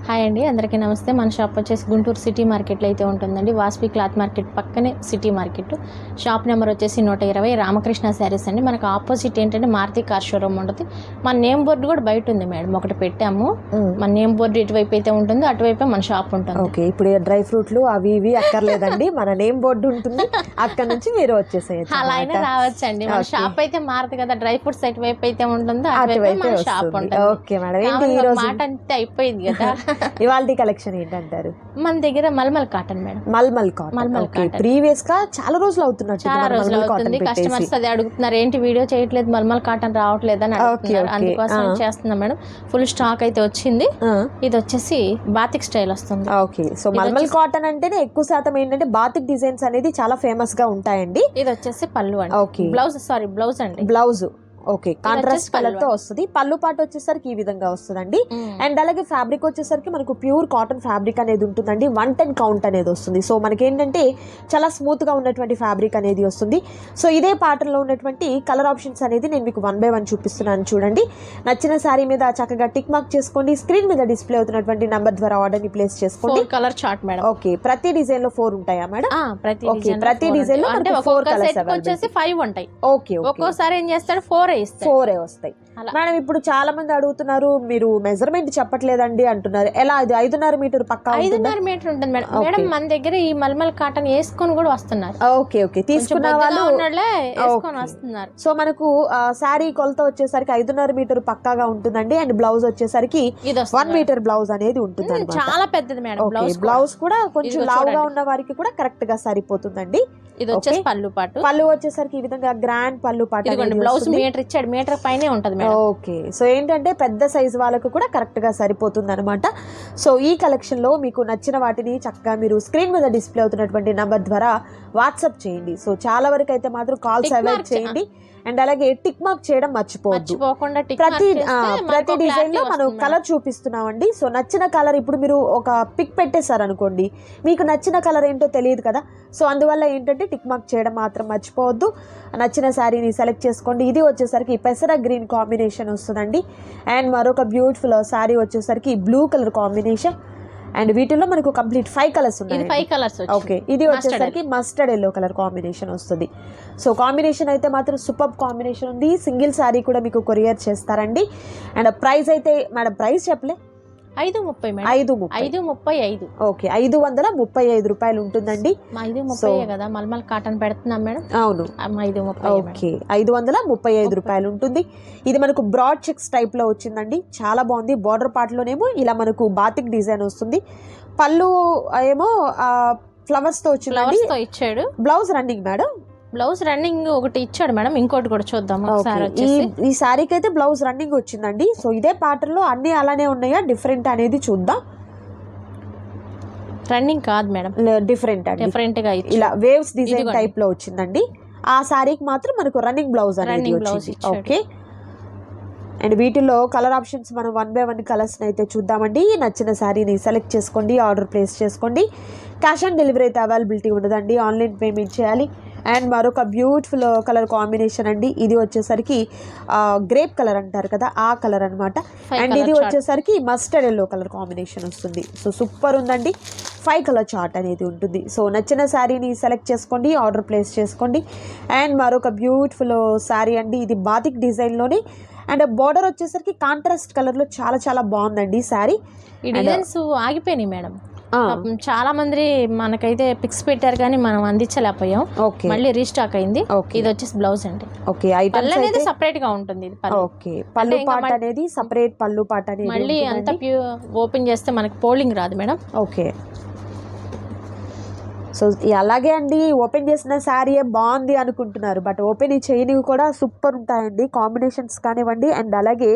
Hi అండి, అందరికీ నమస్తే. మన షాప్ వచ్చేసి గుంటూరు సిటీ మార్కెట్లో అయితే ఉంటుందండి. వాస్వి క్లాత్ మార్కెట్ పక్కనే సిటీ మార్కెట్. షాప్ నెంబర్ వచ్చేసి 120 రామకృష్ణ శారీస్ అండి. మనకు ఆపోజిట్ ఏంటంటే మారుతి కార్ షోరూమ్ ఉంటుంది. మన నేమ్ బోర్డు కూడా బయట ఉంది మేడం, ఒకటి పెట్టాము. మన నేమ్ బోర్డు ఇటువైపు అయితే ఉంటుంది, అటువైపే మన షాప్ ఉంటుంది. ఓకే, ఇప్పుడు డ్రై ఫ్రూట్లు అవి ఇవి అక్కర్లేదండి, మన నేమ్ బోర్డు ఉంటుంది, అక్కడ నుంచి మీరు వచ్చేసేయచ్చు. అలా అయినా రావచ్చండి. మన షాప్ అయితే మారుతుంది కదా, డ్రై ఫ్రూట్స్ అటువైపు అయితే ఉంటుందో అటువైపు మన షాప్ ఉంటుంది. ఓకే మేడం, ఏంటి ఈ రోజు మాట అంతే అయిపోయింది కదా. ఇవాల్టి కలెక్షన్ ఏంటంటారు? మన దగ్గర mulmul cotton madam. Mulmul cotton previous గా చాలా రోజులు అవుతున్నట్టు, చాలా రోజులు అవుతుంది. కస్టమర్స్ అది అడుగుతున్నారు, ఏంటి వీడియో చేయట్లేదు, మల్మల్ కాటన్ రావట్లేదు అని అడుగుతున్నారు. అందుకోసం చేస్తున్నాం మేడం. ఫుల్ స్టాక్ అయితే వచ్చింది. ఇది వచ్చేసి బాతిక్ స్టైల్ వస్తుంది. ఓకే, సో మల్మల్ కాటన్ అంటేనే ఎక్కువ శాతం ఏంటంటే బాతిక్ డిజైన్స్ అనేది చాలా ఫేమస్ గా ఉంటాయండి. ఇది వచ్చేసి పళ్ళు అండి. ఓకే, బ్లౌజ్ అండి. బ్లౌజ్ ఓకే, కాంట్రాస్ట్ కలర్ తో వస్తుంది. పళ్ళు పాటు వచ్చేసరికి ఈ విధంగా వస్తుందండి. అండ్ అలాగే ఫ్యాబ్రిక్ వచ్చేసరికి మనకు ప్యూర్ కాటన్ ఫ్యాబ్రిక్ అనేది ఉంటుందండి. 110 కౌంట్ అనేది వస్తుంది. సో మనకి ఏంటంటే చాలా స్మూత్ గా ఉన్నటువంటి ఫ్యాబ్రిక్ అనేది వస్తుంది. సో ఇదే ప్యాటర్న్ లో ఉన్నటువంటి కలర్ ఆప్షన్స్ అనేది నేను మీకు 1 by 1 చూపిస్తున్నాను. చూడండి, నచ్చిన శారీ మీద చక్కగా టిక్ మార్క్ చేసుకోండి. స్క్రీన్ మీద డిస్ప్లే అవుతున్నటువంటి నంబర్ ద్వారా ఆర్డర్ ని ప్లేస్ చేసుకోండి. Colour chart madam. ఓకే, ప్రతి డిజైన్ లో 4 ఉంటాయా మేడం? ప్రతి డిజైన్ లో 4 కలర్స్ వచ్చేసి 5 ఉంటాయి. ఓకే, ఒక్కోసారి ఏం చేస్తాడు 4 వస్తాయి. మేడం, ఇప్పుడు చాలా మంది అడుగుతున్నారు, మీరు మెజర్మెంట్ చెప్పట్లేదండి అంటున్నారు. ఎలా? అది 5.5 మీటర్ పక్కా 5.5 మీటర్ ఉంటుంది మేడం. మేడం మన దగ్గర ఈ మల్మల్ కాటన్ వేసుకొని కూడా వస్తున్నారు. ఓకే ఓకే, తీసుకున్న వాళ్ళు వస్తున్నారు. సో మనకు శారీ కొలత వచ్చేసరికి 5.5 మీటర్ పక్కాగా ఉంటుందండి. అండ్ బ్లౌజ్ వచ్చేసరికి 1 మీటర్ బ్లౌజ్ అనేది ఉంటుంది. చాలా పెద్దది మేడం. బ్లౌజ్ కూడా కొంచెం లావుగా ఉన్న వారికి కూడా కరెక్ట్ గా సరిపోతుందండి. ఇది వచ్చేసి పళ్ళు వచ్చేసరికి ఈ విధంగా గ్రాండ్ పళ్ళు పాటు. బ్లౌజ్ మీటర్ ఇచ్చాడు, మీటర్ పైనే ఉంటుంది. ఓకే, సో ఏంటంటే పెద్ద సైజ్ వాళ్ళకు కూడా కరెక్ట్ గా సరిపోతుంది అనమాట. సో ఈ కలెక్షన్ లో మీకు నచ్చిన వాటిని చక్కగా మీరు స్క్రీన్ మీద డిస్ప్లే అవుతున్నటువంటి నంబర్ ద్వారా వాట్సాప్ చేయండి. సో చాలా వరకు అయితే మాత్రం కాల్స్ అవాయిడ్ చేయండి. అండ్ అలాగే టిక్ మార్క్ చేయడం మర్చిపోవద్దు. ప్రతి డిజైన్ లో మనం కలర్ చూపిస్తున్నామండి. సో నచ్చిన కలర్, ఇప్పుడు మీరు ఒక పిక్ పెట్టేశారు అనుకోండి, మీకు నచ్చిన కలర్ ఏంటో తెలియదు కదా. సో అందువల్ల ఏంటంటే టిక్ మార్క్ చేయడం మాత్రం మర్చిపోవద్దు. నచ్చిన శారీని సెలెక్ట్ చేసుకోండి. ఇది వచ్చేసరికి పెసర గ్రీన్ కాంబినేషన్ వస్తుందండి. అండ్ మరొక బ్యూటిఫుల్ శారీ వచ్చేసరికి బ్లూ కలర్ కాంబినేషన్. అండ్ వీటిలో మనకు కంప్లీట్ 5 కలర్స్ ఉన్నాయి. 5 కలర్స్. ఓకే, ఇది వచ్చేసరికి మస్టర్డ్ ఎల్లో కలర్ కాంబినేషన్ వస్తుంది. సో కాంబినేషన్ అయితే మాత్రం సూపర్ కాంబినేషన్ ఉంది. సింగిల్ శారీ కూడా మీకు కొరియర్ చేస్తారండి. అండ్ ప్రైస్ అయితే మేడం, ప్రైస్ చెప్పలే, 535. ఓకే, 535 రూపాయలు ఉంటుందండి. 530 కదా, మల్మల్ కాటన్ పెడుతున్నాం మేడం. అవును, 530. ఓకే, 535 రూపాయలు ఉంటుంది. ఇది మనకు బ్రాడ్ చెక్స్ టైప్ లో వచ్చిందండి, చాలా బాగుంది. బార్డర్ పార్ట్ లోనేమో ఇలా మనకు బాతిక్ డిజైన్ వస్తుంది. పళ్ళు ఏమో ఫ్లవర్స్ తో వచ్చిందండి. ఇచ్చాడు. Blouse running madam, blouse running ఒకటి ఇచ్చాడు మేడం. ఇంకోటి కూడా చూద్దాం ఒకసారి. ఈ శారీకి అయితే బ్లౌజ్ రన్నింగ్ వచ్చిందండి. సో ఇదే ప్యాటర్న్ లో అన్ని అలానే ఉన్నాయా, డిఫరెంట్ అనేది చూద్దాం. రన్నింగ్ కాదు మేడం, డిఫరెంట్ గా ఇలా వేవ్స్ డిజైన్ టైప్ లో వచ్చిందండి. ఆ శారీకి మాత్రం మనకు రన్నింగ్ బ్లౌజ్ అనేది వచ్చింది. ఓకే, అండ్ వీటిలో కలర్ ఆప్షన్స్ మనం 1 by 1 కలర్స్ అయితే చూద్దామండి. నచ్చిన శారీని సెలెక్ట్ చేసుకోండి, ఆర్డర్ ప్లేస్ చేసుకోండి. క్యాష్ ఆన్ డెలివరీ అయితే అవైలబిలిటీ ఉండదండి, ఆన్లైన్ పేమెంట్ చేయాలి. అండ్ మరొక బ్యూటిఫుల్ కలర్ కాంబినేషన్ అండి. ఇది వచ్చేసరికి గ్రేప్ కలర్ అంటారు కదా, ఆ కలర్ అనమాట. అండ్ ఇది వచ్చేసరికి మస్టర్డ్ ఎల్లో కలర్ కాంబినేషన్ వస్తుంది. సో సూపర్ ఉందండి. 5 కలర్ చార్ట్ అనేది ఉంటుంది. సో నచ్చిన శారీని సెలెక్ట్ చేసుకోండి, ఆర్డర్ ప్లేస్ చేసుకోండి. అండ్ మరొక బ్యూటిఫుల్ శారీ అండి. ఇది బాతిక్ డిజైన్లోనే. అండ్ బార్డర్ వచ్చేసరికి కాంట్రాస్ట్ కలర్ లో చాలా చాలా బాగుందండి శారీ. ఈ డిజైన్స్ ఆగిపోయినాయి మేడం. చాలా మంది మనకైతే పిక్స్ పెట్టారు కానీ మనం అందించలేకపోయాం. మళ్ళీ రీస్టాక్ అయింది. ఇది వచ్చేసి బ్లౌజ్ అండి. ఓకే, ఐటమ్స్ అనేది సెపరేట్ గా ఉంటుంది. ఓకే, పళ్ళు పాట అనేది సెపరేట్ పళ్ళు పాట అనేది. మళ్ళీ అంతా ఓపెన్ చేస్తే మనకి పోలింగ్ రాదు మేడం. ఓకే, సో అలాగే అండి, ఓపెన్ చేసిన శారీ బాగుంది అనుకుంటున్నారు, బట్ ఓపెన్ చేయనివి కూడా సూపర్ ఉంటాయండి. కాంబినేషన్స్ కానివ్వండి, అండ్ అలాగే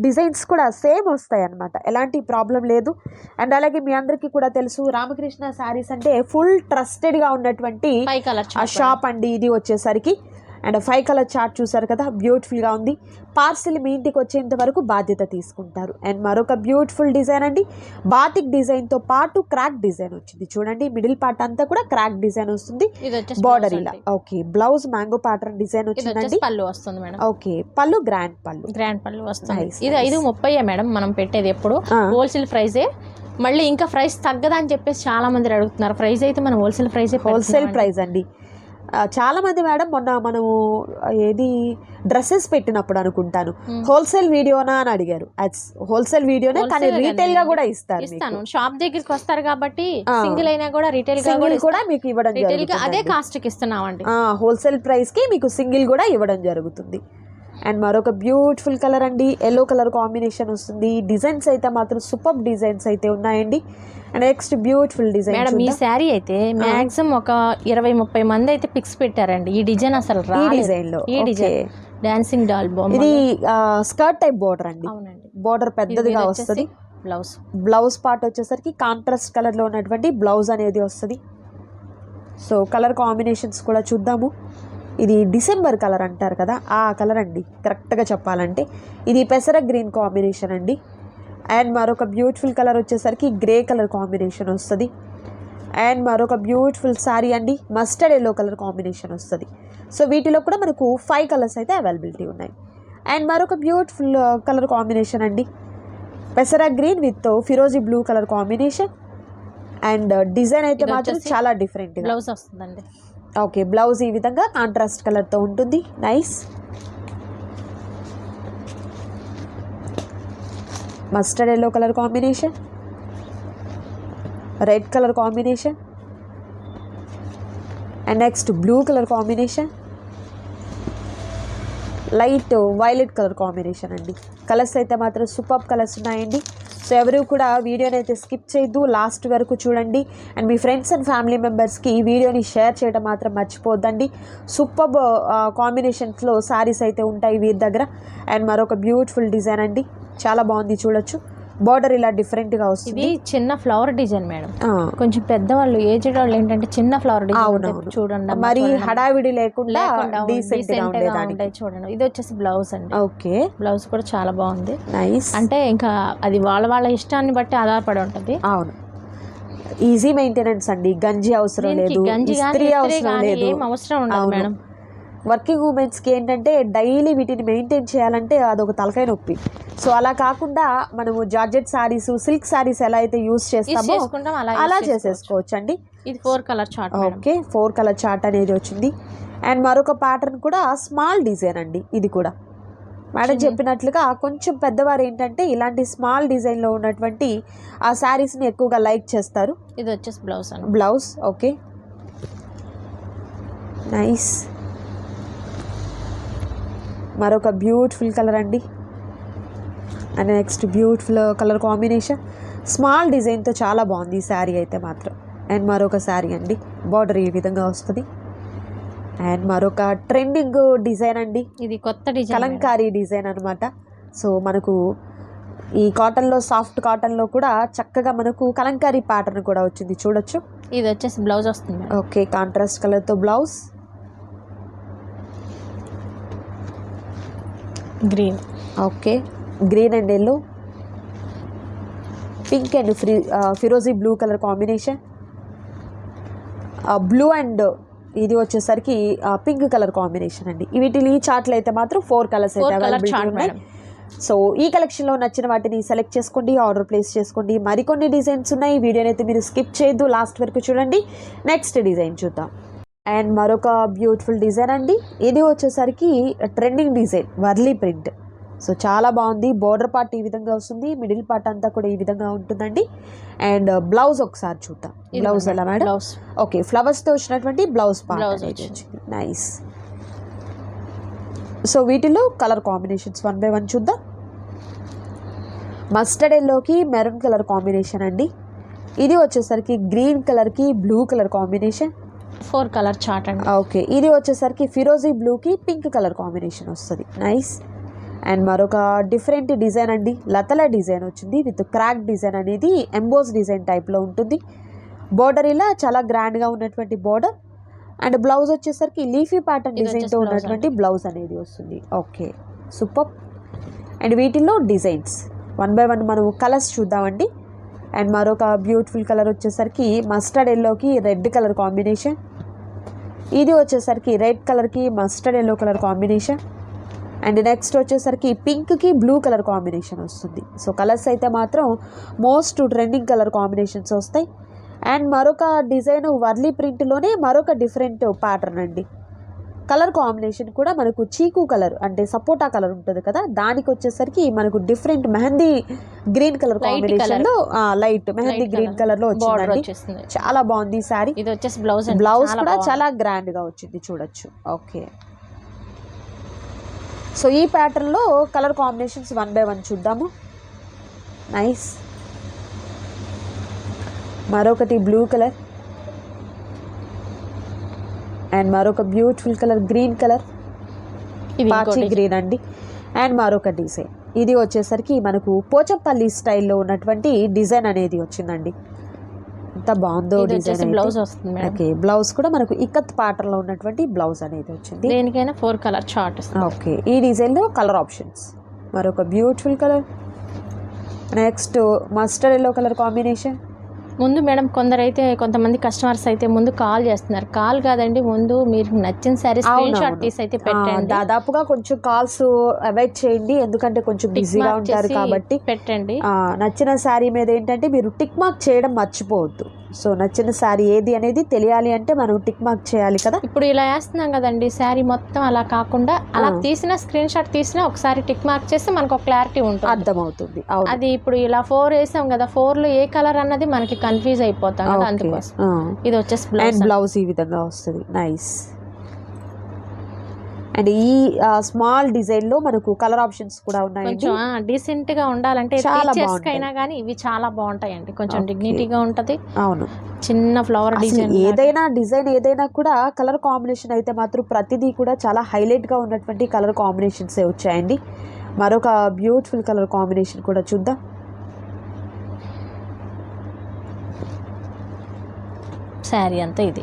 డిజైన్స్ కూడా సేమ్ వస్తాయి అన్నమాట, ఎలాంటి ప్రాబ్లం లేదు. అండ్ అలాగే మీ అందరికీ కూడా తెలుసు, రామకృష్ణ శారీస్ అంటే ఫుల్ ట్రస్టెడ్గా ఉన్నటువంటి షాప్ అండి. ఇది వచ్చేసరికి అండ్ 5 కలర్ చార్ట్ చూసారు కదా, బ్యూటిఫుల్గా ఉంది. పార్సిల్ మీ ఇంటికి వచ్చేంత వరకు బాధ్యత తీసుకుంటారు. అండ్ మరొక బ్యూటిఫుల్ డిజైన్ అండి, బాతిక్ డిజైన్తో పాటు క్రాక్ డిజైన్ వచ్చింది. చూడండి, మిడిల్ పార్ట్ అంతా కూడా క్రాక్ డిజైన్ వస్తుంది, బార్డర్ ఇలా. Okay, blouse mango pattern design వచ్చిందండి. పళ్ళు వస్తుంది మేడం. ఓకే, పళ్ళు గ్రాండ్ పళ్ళు వస్తుంది. ఇది 530 మేడం మనం పెట్టేది ఎప్పుడు హోల్సేల్ ప్రైజే. మళ్ళీ ఇంకా ప్రైస్ తగ్గదా అని చెప్పేసి చాలా మంది అడుగుతున్నారు. ప్రైస్ అయితే మనం హోల్సేల్ ప్రైస్ అండి. చాలా మంది మేడం మొన్న మనము ఏది డ్రెస్సెస్ పెట్టినప్పుడు అనుకుంటాను హోల్సేల్ వీడియోనా అని అడిగారు. హోల్సేల్ వీడియోనే, కానీ రీటైల్ గా కూడా ఇస్తాను. షాప్ దగ్గరికి వస్తారు కాబట్టి సింగిల్ అయినా కూడా రీటైల్ కూడా మీకు ఇవ్వడం జరుగుతుంది. అదే కాస్ట్ కి ఇస్తున్నామండి. హోల్సేల్ ప్రైస్ కి మీకు సింగిల్ కూడా ఇవ్వడం జరుగుతుంది. అండ్ మరొక బ్యూటిఫుల్ కలర్ అండి, ఎల్లో కలర్ కాంబినేషన్ వస్తుంది. డిజైన్స్ అయితే మాత్రం సూపర్ డిజైన్స్ అయితే ఉన్నాయండి. And next beautiful design madam, ఈ శారీ అయితే మాక్సిమం ఒక 20-30 మంది అయితే పిక్స్ పెట్టారండి. ఈ డిజైన్ అసలు డిజైన్ లో ఈ డిజైన్ డాన్సింగ్ డాల్ బొమ్మ. ఇది స్కర్ట్ టైప్ బోర్డర్ అండి. అవునండి, బోర్డర్ పెద్దదిగా వస్తుంది. బ్లౌజ్ పార్ట్ వచ్చేసరికి కాంట్రాస్ట్ కలర్ లో ఉన్నటువంటి బ్లౌజ్ అనేది వస్తుంది. సో కలర్ కాంబినేషన్స్ కూడా చూద్దాము. ఇది డిసెంబర్ కలర్ అంటారు కదా, ఆ కలర్ అండి కరెక్ట్గా చెప్పాలంటే. ఇది పెసర గ్రీన్ కాంబినేషన్ అండి. అండ్ మరొక బ్యూటిఫుల్ కలర్ వచ్చేసరికి గ్రే కలర్ కాంబినేషన్ వస్తుంది. అండ్ మరొక బ్యూటిఫుల్ శారీ అండి, మస్టర్డ్ ఎల్లో కలర్ కాంబినేషన్ వస్తుంది. సో వీటిలో కూడా మనకు 5 కలర్స్ అయితే అవైలబిలిటీ ఉన్నాయి. అండ్ మరొక బ్యూటిఫుల్ కలర్ కాంబినేషన్ అండి, పెసర గ్రీన్ విత్ ఫిరోజీ blue colour combination. And design అయితే మాత్రం చాలా డిఫరెంట్ బ్లౌజ్ వస్తుందండి. ఓకే, బ్లౌజ్ ఈ విధంగా కాంట్రాస్ట్ కలర్తో ఉంటుంది. Nice. Mustard yellow colour combination, red colour combination, and next blue colour combination, light violet colour combination అండి. కలర్స్ అయితే మాత్రం సూపర్ కలర్స్ ఉన్నాయండి. సో ఎవరు కూడా వీడియోని అయితే స్కిప్ చేయొద్దు, లాస్ట్ వరకు చూడండి. And me friends and family మెంబర్స్కి ఈ వీడియోని షేర్ చేయడం మాత్రం మర్చిపోద్దండి. సూపర్ కాంబినేషన్స్లో శారీస్ అయితే ఉంటాయి వీరి దగ్గర. అండ్ మరొక బ్యూటిఫుల్ డిజైన్ అండి, చాలా బాగుంది, చూడొచ్చు. బార్డర్ ఇలా డిఫరెంట్గా వస్తుంది. ఇది చిన్న ఫ్లవర్ డిజైన్ మేడం. కొంచెం పెద్దవాళ్ళు ఏజ్డ్ వాళ్ళు ఏంటంటే చిన్న ఫ్లవర్ డిజైన్ చూడండి, మరి హడావిడి లేకుండా డీసెంట్ గా ఉండేదానికి. చూడండి, ఇది వచ్చేసి బ్లౌజ్ అండి. ఓకే, బ్లౌజ్ కూడా చాలా బాగుంది. నైస్. అంటే ఇంకా అది వాళ్ళ ఇష్టాన్ని బట్టి ఆధారపడి ఉంటుంది. అవును, ఈజీ మెయింటెనెన్స్ అండి, గంజి అవసరం లేదు, ఇస్త్రీ అవసరం లేదు, ఏం అవసరం ఉండదు మేడం. వర్కింగ్ ఉమెన్స్కి ఏంటంటే డైలీ వీటిని మెయింటైన్ చేయాలంటే అదొక తలకాయ నొప్పి. సో అలా కాకుండా మనము జార్జెట్ శారీస్, సిల్క్ శారీస్ ఎలా అయితే యూస్ చేస్తామో అలా చేసేసుకోవచ్చు అండి. ఇది 4 colour chart. Okay, 4 colour chart అనేది వచ్చింది. అండ్ మరొక ప్యాటర్న్ కూడా స్మాల్ డిజైన్ అండి. ఇది కూడా మేడం చెప్పినట్లుగా కొంచెం పెద్దవారు ఏంటంటే ఇలాంటి స్మాల్ డిజైన్లో ఉన్నటువంటి ఆ శారీస్ని ఎక్కువగా లైక్ చేస్తారు. ఇది వచ్చేసి బ్లౌజ్ అండి. Blouse okay, nice. మరొక బ్యూటిఫుల్ కలర్ అండి. And next beautiful colour combination, small డిజైన్తో చాలా బాగుంది ఈ శారీ అయితే మాత్రం. అండ్ మరొక శారీ అండి, బార్డర్ ఈ విధంగా వస్తుంది. అండ్ మరొక ట్రెండింగ్ డిజైన్ అండి, ఇది కొత్త డిజైన్, కలంకారీ డిజైన్ అనమాట. సో మనకు ఈ కాటన్లో, సాఫ్ట్ కాటన్లో కూడా చక్కగా మనకు కలంకారీ ప్యాటర్న్ కూడా వచ్చింది, చూడొచ్చు. ఇది వచ్చేసి బ్లౌజ్ వస్తుంది. ఓకే, కాంట్రాస్ట్ కలర్తో blouse, green. Okay, green and yellow, pink and ఫిరోజీ blue colour combination, blue and ఇది వచ్చేసరికి పింక్ కలర్ కాంబినేషన్ అండి. వీటిని ఈ చార్ట్లో అయితే మాత్రం 4 కలర్స్ అయితే అవైలబిలిటీ ఉన్నాయి. సో ఈ కలెక్షన్లో నచ్చిన వాటిని సెలెక్ట్ చేసుకోండి, ఆర్డర్ ప్లేస్ చేసుకోండి. మరికొన్ని డిజైన్స్ ఉన్నాయి, వీడియోని అయితే మీరు స్కిప్ చేయొద్దు, లాస్ట్ వరకు చూడండి. నెక్స్ట్ డిజైన్ చూద్దాం. అండ్ మరొక బ్యూటిఫుల్ డిజైన్ అండి, ఇది వచ్చేసరికి trending design, Warli print. So చాలా బాగుంది. బోర్డర్ పార్ట్ ఈ విధంగా వస్తుంది, మిడిల్ పార్ట్ అంతా కూడా ఈ విధంగా ఉంటుందండి. అండ్ బ్లౌజ్ ఒకసారి చూద్దాం. బ్లౌజ్ ఎలా మేడం? ఓకే, ఫ్లవర్స్తో వచ్చినటువంటి బ్లౌజ్ పార్ట్ వచ్చింది. నైస్. సో వీటిలో కలర్ కాంబినేషన్స్ 1 by 1 చూద్దాం. మస్టర్డ్ ఎల్లోకి మెరూన్ కలర్ కాంబినేషన్ అండి. ఇది వచ్చేసరికి గ్రీన్ కలర్కి blue colour combination, 4 colour chart అండి. ఓకే, ఇది వచ్చేసరికి ఫిరోజీ బ్లూకి పింక్ కలర్ కాంబినేషన్ వస్తుంది. నైస్. అండ్ మరొక డిఫరెంట్ డిజైన్ అండి, లతల డిజైన్ వచ్చింది విత్ క్రాక్ డిజైన్ అనేది ఎంబోస్ డిజైన్ టైప్లో ఉంటుంది. బోర్డర్ ఇలా చాలా గ్రాండ్గా ఉన్నటువంటి బోర్డర్. అండ్ బ్లౌజ్ వచ్చేసరికి లీఫీ ప్యాటర్న్ డిజైన్తో ఉన్నటువంటి బ్లౌజ్ అనేది వస్తుంది. Okay, super. అండ్ వీటిల్లో డిజైన్స్ 1 by 1 మనం కలర్స్ చూద్దామండి. అండ్ మరొక బ్యూటిఫుల్ కలర్ వచ్చేసరికి మస్టర్డ్ ఎల్లోకి రెడ్ కలర్ కాంబినేషన్, ఇది వచ్చేసరికి రెడ్ కలర్కి mustard yellow colour combination. And next వచ్చేసరికి పింక్కి బ్లూ కలర్ కాంబినేషన్ వస్తుంది. సో కలర్స్ అయితే మాత్రం మోస్ట్ ట్రెండింగ్ కలర్ కాంబినేషన్స్ వస్తాయి. అండ్ మరొక డిజైన్ వర్లీ ప్రింట్లోనే మరొక డిఫరెంట్ ప్యాటర్న్ అండి. కలర్ కాంబినేషన్ కూడా మనకు చీకు కలర్ అంటే సపోటా కలర్ ఉంటుంది కదా, దానికి వచ్చేసరికి మనకు different mehndi green colour combination లో లైట్ మెహందీ గ్రీన్ కలర్ లో వచ్చిందండి. చాలా బాగుంది ఈ సారీ. ఇది వచ్చేసి బ్లౌజ్ కూడా చాలా గ్రాండ్ గా వచ్చింది చూడొచ్చు. ఓకే, సో ఈ ప్యాటర్న్ లో కలర్ కాంబినేషన్స్ 1 by 1 చూద్దాము. నైస్. మరొకటి బ్లూ కలర్ అండ్ మరొక బ్యూటిఫుల్ కలర్ గ్రీన్ కలర్, పాచి గ్రీన్ అండి. అండ్ మరొక డిజైన్, ఇది వచ్చేసరికి మనకు పోచంపల్లి స్టైల్లో ఉన్నటువంటి డిజైన్ అనేది వచ్చిందండి. ఎంత బాగుందో డిజైన్. బ్లౌజ్ వస్తుంది. ఓకే, బ్లౌజ్ కూడా మనకు ఇక్కత్ ప్యాటర్న్ లో ఉన్నటువంటి బ్లౌజ్ అనేది వచ్చింది. దేనికైనా 4 కలర్ చార్ట్. ఓకే, ఈ డిజైన్ లో కలర్ ఆప్షన్స్. మరొక beautiful colour. Next mustard yellow colour combination. ముందు మేడం కొంతమంది కస్టమర్స్ అయితే ముందు కాల్ చేస్తున్నారు. కాల్ కాదండి, ముందు మీరు నచ్చిన సారీ స్క్రీన్ షాట్ తీసి అయితే పెట్టండి. దాదాపుగా కొంచెం కాల్స్ అవాయిడ్ చేయండి, ఎందుకంటే కొంచెం బిజీగా ఉంటారు కాబట్టి పెట్టండి. నచ్చిన శారీ మీద ఏంటంటే మీరు టిక్ మార్క్ చేయడం మర్చిపోవద్దు. సో నచ్చిన శారీ ఏది అనేది తెలియాలి అంటే మనం టిక్ మార్క్ చేయాలి కదా. ఇప్పుడు ఇలా వేస్తున్నాం కదండి, శారీ మొత్తం అలా కాకుండా అలా తీసిన స్క్రీన్ షాట్ తీసినా ఒకసారి టిక్ మార్క్ చేస్తే మనకు ఒక క్లారిటీ ఉంటుంది, అర్థమవుతుంది. అది ఇప్పుడు ఇలా 4 వేసాం కదా, 4లో ఏ కలర్ అన్నది మనకి కన్ఫ్యూజ్ అయిపోతాం కదా, అందుకోసం. ఇది వచ్చేసి బ్లౌజ్ ఈ విధంగా వస్తుంది. నైస్. అండ్ ఈ స్మాల్ డిజైన్ లో మనకు కలర్ ఆప్షన్స్ కూడా ఉన్నాయి. కొంచెం డీసెంట్ గా ఉండాలంటే అయినా కానీ ఇవి చాలా బాగుంటాయండి, కొంచెం డిగ్నిటీగా ఉంటది. అవును, చిన్న ఫ్లవర్ డిజైన్ ఏదైనా కూడా కలర్ కాంబినేషన్ అయితే మాత్రం ప్రతిదీ కూడా చాలా హైలైట్ గా ఉన్నటువంటి కలర్ కాంబినేషన్స్ వచ్చాయండి. మరొక బ్యూటిఫుల్ కలర్ కాంబినేషన్ కూడా చూద్దాం. శారీ అంతా ఇది,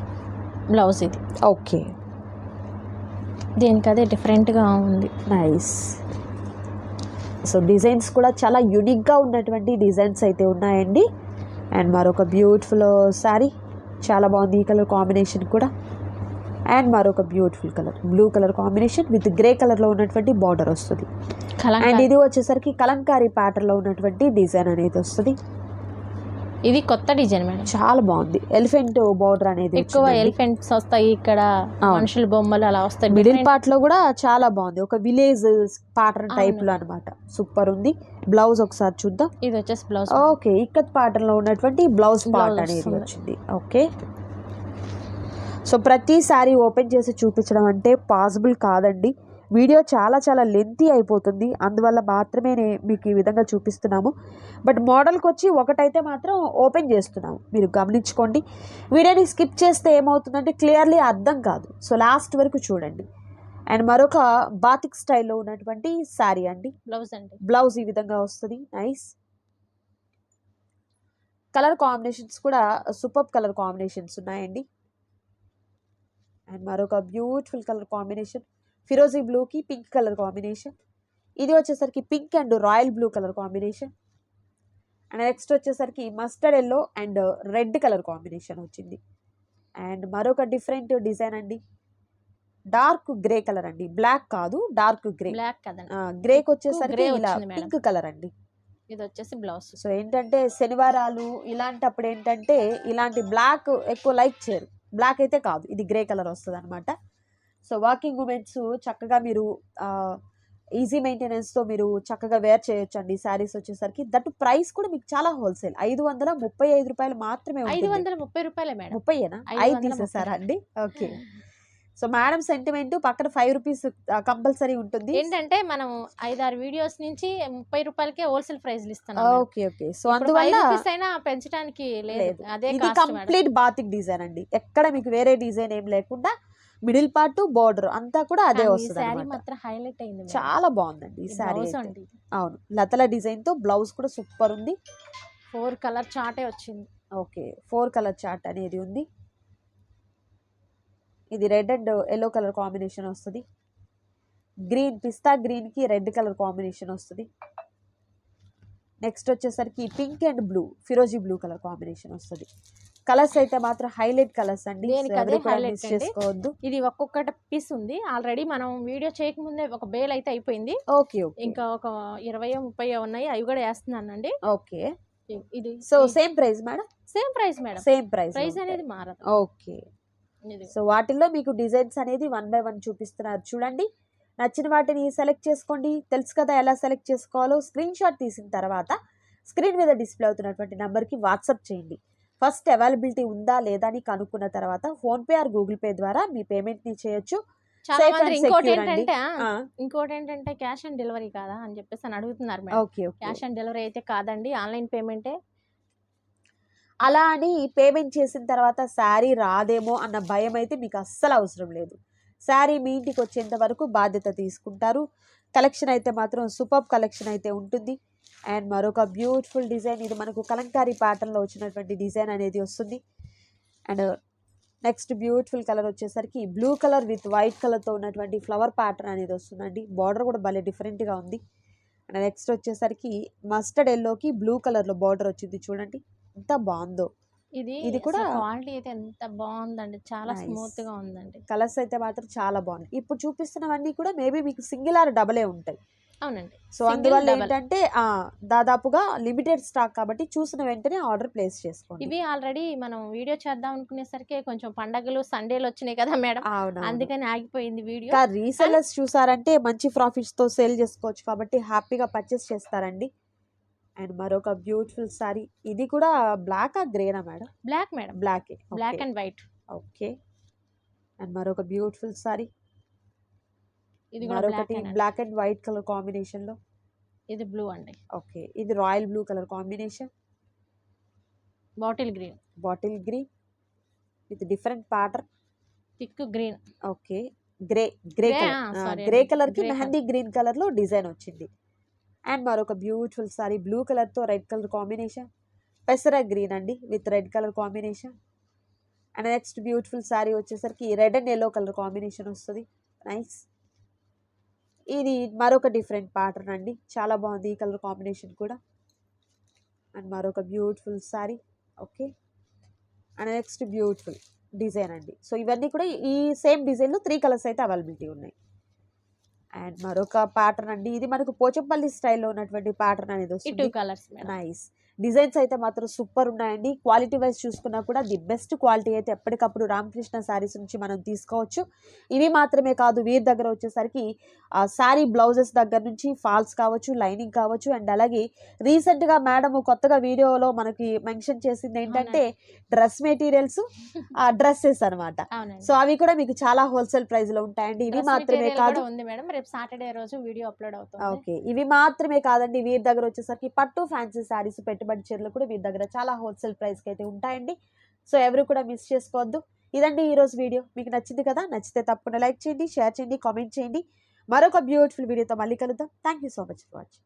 బ్లౌజ్ ఇది. ఓకే, దేనికదే డిఫరెంట్గా ఉంది. నైస్. సో డిజైన్స్ కూడా చాలా యూనిక్గా ఉన్నటువంటి డిజైన్స్ అయితే ఉన్నాయండి. అండ్ మరొక బ్యూటిఫుల్ శారీ, చాలా బాగుంది ఈ కలర్ కాంబినేషన్ కూడా. అండ్ మరొక beautiful colour blue colour combination with grey కలర్లో ఉన్నటువంటి బార్డర్ వస్తుంది. అండ్ ఇది వచ్చేసరికి కలంకారీ ప్యాటర్న్లో ఉన్నటువంటి డిజైన్ అనేది వస్తుంది. ఇది కొత్త డిజైన్ మేడం, చాలా బాగుంది. ఎలిఫెంట్ బార్డర్ అనేది ఎక్కువ ఎలిఫెంట్స్ వస్తాయి ఇక్కడ, మనుషుల బొమ్మలు అలా వస్తాయి. మిడిల్ పార్ట్ లో కూడా చాలా బాగుంది, ఒక విలేజ్ ప్యాటర్న్ టైప్ లో అన్నమాట. సూపర్ ఉంది. బ్లౌజ్ ఒకసారి చూద్దాం. ఇది వచ్చేసి బ్లౌజ్. ఓకే, ఇక్కత్ ప్యాటర్న్ లో ఉన్నటువంటి బ్లౌజ్ పార్ట్ అనేది వచ్చింది. ఓకే, సో ప్రతి సారీ ఓపెన్ చేసి చూపించడం అంటే పాసిబుల్ కాదండి, వీడియో చాలా చాలా లెంతీ అయిపోతుంది, అందువల్ల మాత్రమే మీకు ఈ విధంగా చూపిస్తున్నాము. బట్ మోడల్కి వచ్చి ఒకటైతే మాత్రం ఓపెన్ చేస్తున్నాము, మీరు గమనించుకోండి. వీడియోని స్కిప్ చేస్తే ఏమవుతుందంటే క్లియర్లీ అర్థం కాదు, సో లాస్ట్ వరకు చూడండి. అండ్ మరొక బాతిక్ స్టైల్లో ఉన్నటువంటి శారీ అండి. బ్లౌజ్ ఈ విధంగా వస్తుంది. నైస్. కలర్ కాంబినేషన్స్ కూడా సూపర్ కలర్ కాంబినేషన్స్ ఉన్నాయండి. అండ్ మరొక బ్యూటిఫుల్ కలర్ కాంబినేషన్, ఫిరోజీ బ్లూకి పింక్ కలర్ కాంబినేషన్. ఇది వచ్చేసరికి pink and royal blue colour combination. And next వచ్చేసరికి mustard yellow and red colour combination వచ్చింది. అండ్ మరొక డిఫరెంట్ డిజైన్ అండి, డార్క్ గ్రే కలర్ అండి, బ్లాక్ కాదు, డార్క్ గ్రే. గ్రేకి వచ్చేసరికి ఇలా పింక్ కలర్ అండి. ఇది వచ్చేసి బ్లౌజ్. సో ఏంటంటే శనివారాలు ఇలాంటప్పుడు ఏంటంటే ఇలాంటి బ్లాక్ ఎక్కువ లైక్ చేయరు, బ్లాక్ అయితే కాదు, ఇది గ్రే కలర్ వస్తుంది అనమాట. సో వాకింగ్ ఉమెన్స్ చక్కగా మీరు ఈజీ మెయింటెనెన్స్తో మీరు చక్కగా వేర్ చేయొచ్చు అండి. శారీస్ వచ్చేసరికి దట్ ప్రైస్ కూడా మీకు చాలా హోల్సేల్, 535 రూపాయలు మాత్రమే. 530 రూపాయలే మేడం. 30ఏనా? 5 తీసేసారా అండి? ఓకే. సో మేడం సెంటిమెంట్ పక్కన 5 రూపీస్ కంపల్సరీ ఉంటుంది. ఏంటంటే మనం 5-6 వీడియోస్ నుంచి 30 రూపాయలకే హోల్సేల్ ప్రైస్లు ఇస్తాం. Okay okay. సో అందువల్ల అయినా పెంచడానికి లేదు, అదే ఇది కంప్లీట్ బాతిక్ డిజైన్ అండి, ఎక్కడ మీకు వేరే డిజైన్ ఏం లేకుండా మిడిల్ పార్ట్ బోర్డర్ అంతా కూడా అదే వస్తుంది. చాలా బాగుందండి ఈ శారీ. అవును, లతల డిజైన్ తో బ్లౌజ్ కూడా సూపర్ ఉంది. 4 కలర్ చార్టే వచ్చింది. ఓకే, 4 కలర్ చార్ట్ అనేది ఉంది. ఇది red and yellow colour combination వస్తుంది. గ్రీన్, పిస్తా గ్రీన్ కి రెడ్ కలర్ కాంబినేషన్ వస్తుంది. నెక్స్ట్ వచ్చేసరికి పింక్ అండ్ బ్లూ, ఫిరోజీ బ్లూ కలర్ కాంబినేషన్ వస్తుంది. కలర్స్ అయితే మాత్రం హైలైట్ కలర్స్ అండి. దేనికి అదే highlight మిస్ అండి. చేసుకోవద్దు. ఇది ఒక్కొక్కటి పీస్ ఉంది ఆల్రెడీ. మనం వీడియో చేయకముందే ఒక బేల్ అయితే అయిపోయింది. ఓకే ఓకే ఇంకా ఒక 20 30 ఉన్నాయి, అవి కూడా వేస్తున్నానండి. ఓకే. ఇది so same price madam? Same price madam, same price price అనేది మారదు. ఓకే. సో వాటిల్లో మీకు డిజైన్స్ అనేది 1 by 1 చూపిస్తున్నారు చూడండి. నచ్చిన వాటిని సెలెక్ట్ చేసుకోండి. తెలుసు కదా ఎలా సెలెక్ట్ చేసుకోవాలో. స్క్రీన్ షాట్ తీసిన తర్వాత స్క్రీన్ మీద డిస్ప్లే అవుతున్నటువంటి నెంబర్కి వాట్సాప్ చేయండి. ఫస్ట్ అవైలబిలిటీ ఉందా లేదా అని కనుక్కున్న తర్వాత ఫోన్పే ఆర్ గూగుల్ పే ద్వారా మీ పేమెంట్ని చేయొచ్చు. చాలా Safe మంది and ఇంకోటి secure అండి. ఏంటంటే ఆ, ఇంకోటి ఏంటంటే క్యాష్ ఆన్ డెలివరీ కాదా అని చెప్పేసి అని అడుగుతున్నారు madam. Okay okay. Cash on delivery అయితే కాదండి, ఆన్లైన్ పేమెంటే. అలా అని పేమెంట్ చేసిన తర్వాత శారీ రాదేమో అన్న భయం అయితే మీకు అస్సలు అవసరం లేదు. శారీ మీ ఇంటికి వచ్చేంత వరకు బాధ్యత తీసుకుంటారు. కలెక్షన్ అయితే మాత్రం సూపర్ కలెక్షన్ అయితే ఉంటుంది. అండ్ మరొక బ్యూటిఫుల్ డిజైన్, ఇది మనకు కలంకారీ ప్యాటర్న్లో వచ్చినటువంటి డిజైన్ అనేది వస్తుంది. అండ్ నెక్స్ట్ బ్యూటిఫుల్ కలర్ వచ్చేసరికి బ్లూ కలర్ విత్ వైట్ కలర్తో ఉన్నటువంటి ఫ్లవర్ ప్యాటర్న్ అనేది వస్తుందండి. బార్డర్ కూడా భలే డిఫరెంట్గా ఉంది. అండ్ నెక్స్ట్ వచ్చేసరికి మస్టర్డ్ ఎల్లోకి బ్లూ కలర్లో బార్డర్ వచ్చింది చూడండి, ఎంత బాగుందో. ఇది ఇది కూడా క్వాలిటీ అయితే ఎంత బాగుందండి, చాలా Nice. స్మూత్ గా ఉందండి. కలర్స్ అయితే మాత్రం చాలా బాగున్నాయి. ఇప్పుడు చూపిస్తున్నవన్నీ కూడా మేబీ మీకు సింగిల్ ఆర్ డబలే ఉంటాయి. అవునండి. సో Single, అందువల్ల double. ఏంటంటే దాదాపుగా లిమిటెడ్ స్టాక్ కాబట్టి చూసిన వెంటనే ఆర్డర్ ప్లేస్ చేసుకోండి. ఇవి ఆల్రెడీ మనం వీడియో చేద్దాం అనుకునేసరికి కొంచెం పండగలు సండేలు వచ్చినాయి కదా మేడం, అవును. అందుకని ఆగిపోయింది వీడియో. ఇంకా రీసెల్లర్స్ చూసారంటే మంచి ప్రాఫిట్స్ తో సేల్ చేసుకోవచ్చు కాబట్టి హ్యాపీగా పర్చేస్ చేస్తారండి. అండ్ మరొక బ్యూటిఫుల్ సారీ, ఇది కూడా బ్లాక్ ఆ గ్రేనా madam? Black madam, black. Black and white. Okay. And మరొక బ్యూటిఫుల్ సారీ, ఇది కూడా మరొకటి black, black and white colour combination లో. ఇది బ్లూ అండి, ఓకే, ఇది royal blue colour combination, bottle green, bottle green with different pattern. Thick green. Okay, grey grey Grey, colour, sorry grey అండి, colour కి grey మెహందీ గ్రీన్ కలర్ లో design వచ్చింది. And మరొక beautiful sari blue colour తో red colour combination, పెసర green అండి with red colour combination. And next beautiful sari వచ్చేసరికి red and yellow colour combination వస్తుంది. నైస్. ఇది మరొక డిఫరెంట్ ప్యాటర్న్ అండి, చాలా బాగుంది ఈ కలర్ కాంబినేషన్ కూడా. అండ్ మరొక beautiful sari. Okay. And next beautiful design అండి. సో ఇవన్నీ కూడా ఈ సేమ్ డిజైన్లో 3 కలర్స్ అయితే అవైలబిలిటీ ఉన్నాయి. అండ్ మరొక ప్యాటర్న్ అండి, ఇది మనకు పోచంపల్లి స్టైల్లో ఉన్నటువంటి ప్యాటర్న్ అనేది ఈ 2 వస్తుంది. Colours madam. నైస్. డిజైన్స్ అయితే మాత్రం సూపర్ ఉన్నాయండి. క్వాలిటీ వైజ్ చూసుకున్నా కూడా ది బెస్ట్ క్వాలిటీ అయితే ఎప్పటికప్పుడు రామకృష్ణ శారీస్ నుంచి మనం తీసుకోవచ్చు. ఇవి మాత్రమే కాదు, వీరి దగ్గర వచ్చేసరికి శారీ బ్లౌజెస్ దగ్గర నుంచి ఫాల్స్ కావచ్చు, లైనింగ్ కావచ్చు. అండ్ అలాగే రీసెంట్గా మేడం కొత్తగా వీడియోలో మనకి మెన్షన్ చేసింది ఏంటంటే డ్రెస్ మెటీరియల్స్, డ్రెస్సెస్ అనమాట. అవునండి. సో అవి కూడా మీకు చాలా హోల్సేల్ ప్రైస్ లో ఉంటాయండి. ఇవి Dress మాత్రమే material కాదు. కూడా ఉంది మేడం, రేపు సాటర్డే రోజు వీడియో అప్లోడ్ అవుతుంది. ఓకే, ఇవి మాత్రమే కాదండి, వీరి దగ్గర వచ్చేసరికి పట్టు ఫ్యాన్సీ శారీస్, పెట్టుబడి చీరలు కూడా వీరి దగ్గర చాలా హోల్సేల్ ప్రైస్కి అయితే ఉంటాయండి. సో ఎవరు కూడా మిస్ చేసుకోవద్దు. ఇదండి ఈరోజు వీడియో. మీకు నచ్చింది కదా? నచ్చితే తప్పకుండా లైక్ చేయండి, షేర్ చేయండి, కామెంట్ చేయండి. మరొక బ్యూటిఫుల్ వీడియోతో మళ్ళీ కలుద్దాం. Thank you so much for watching.